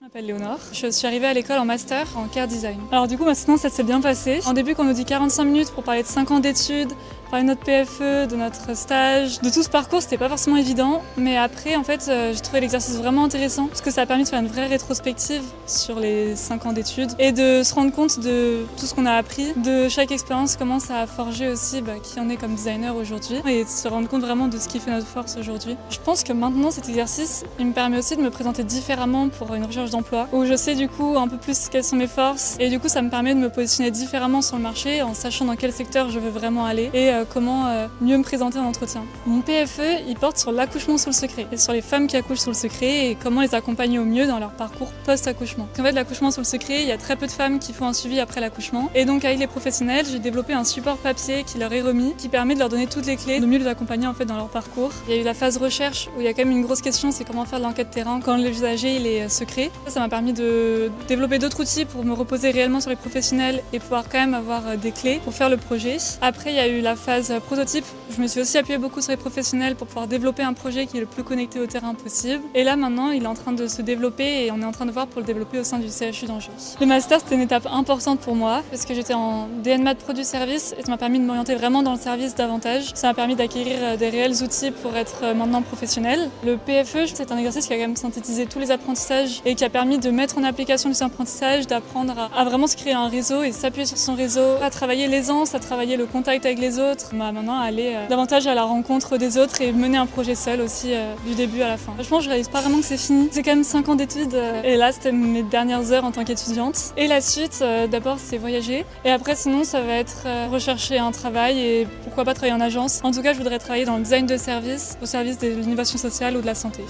Je m'appelle Léonore, je suis arrivée à l'école en master en care design. Alors du coup maintenant ça s'est bien passé. En début quand on nous dit 45 minutes pour parler de 5 ans d'études, parler de notre PFE, de notre stage, de tout ce parcours, c'était pas forcément évident. Mais après en fait j'ai trouvé l'exercice vraiment intéressant parce que ça a permis de faire une vraie rétrospective sur les 5 ans d'études et de se rendre compte de tout ce qu'on a appris, de chaque expérience, comment ça a forgé aussi qui on est comme designer aujourd'hui et de se rendre compte vraiment de ce qui fait notre force aujourd'hui. Je pense que maintenant cet exercice il me permet aussi de me présenter différemment pour une recherche d'emploi où je sais du coup un peu plus quelles sont mes forces et du coup ça me permet de me positionner différemment sur le marché en sachant dans quel secteur je veux vraiment aller et comment mieux me présenter en entretien. Mon PFE il porte sur l'accouchement sous le secret et sur les femmes qui accouchent sous le secret et comment les accompagner au mieux dans leur parcours post-accouchement. En fait l'accouchement sous le secret, il y a très peu de femmes qui font un suivi après l'accouchement et donc avec les professionnels j'ai développé un support papier qui leur est remis qui permet de leur donner toutes les clés de mieux les accompagner en fait dans leur parcours. Il y a eu la phase recherche où il y a quand même une grosse question, c'est comment faire de l'enquête terrain quand l'usager il est secret. Ça m'a permis de développer d'autres outils pour me reposer réellement sur les professionnels et pouvoir quand même avoir des clés pour faire le projet. Après il y a eu la phase prototype, je me suis aussi appuyée beaucoup sur les professionnels pour pouvoir développer un projet qui est le plus connecté au terrain possible. Et là maintenant il est en train de se développer et on est en train de voir pour le développer au sein du CHU d'Angers. Le master c'était une étape importante pour moi parce que j'étais en DN Maths produit service et ça m'a permis de m'orienter vraiment dans le service davantage. Ça m'a permis d'acquérir des réels outils pour être maintenant professionnel. Le PFE c'est un exercice qui a quand même synthétisé tous les apprentissages et qui a permis de mettre en application ces apprentissages, d'apprendre à vraiment se créer un réseau et s'appuyer sur son réseau, à travailler l'aisance, à travailler le contact avec les autres, maintenant aller davantage à la rencontre des autres et mener un projet seul aussi du début à la fin. Franchement je réalise pas vraiment que c'est fini, c'est quand même 5 ans d'études et là c'était mes dernières heures en tant qu'étudiante. Et la suite d'abord c'est voyager et après sinon ça va être rechercher un travail et pourquoi pas travailler en agence. En tout cas je voudrais travailler dans le design de service, au service de l'innovation sociale ou de la santé.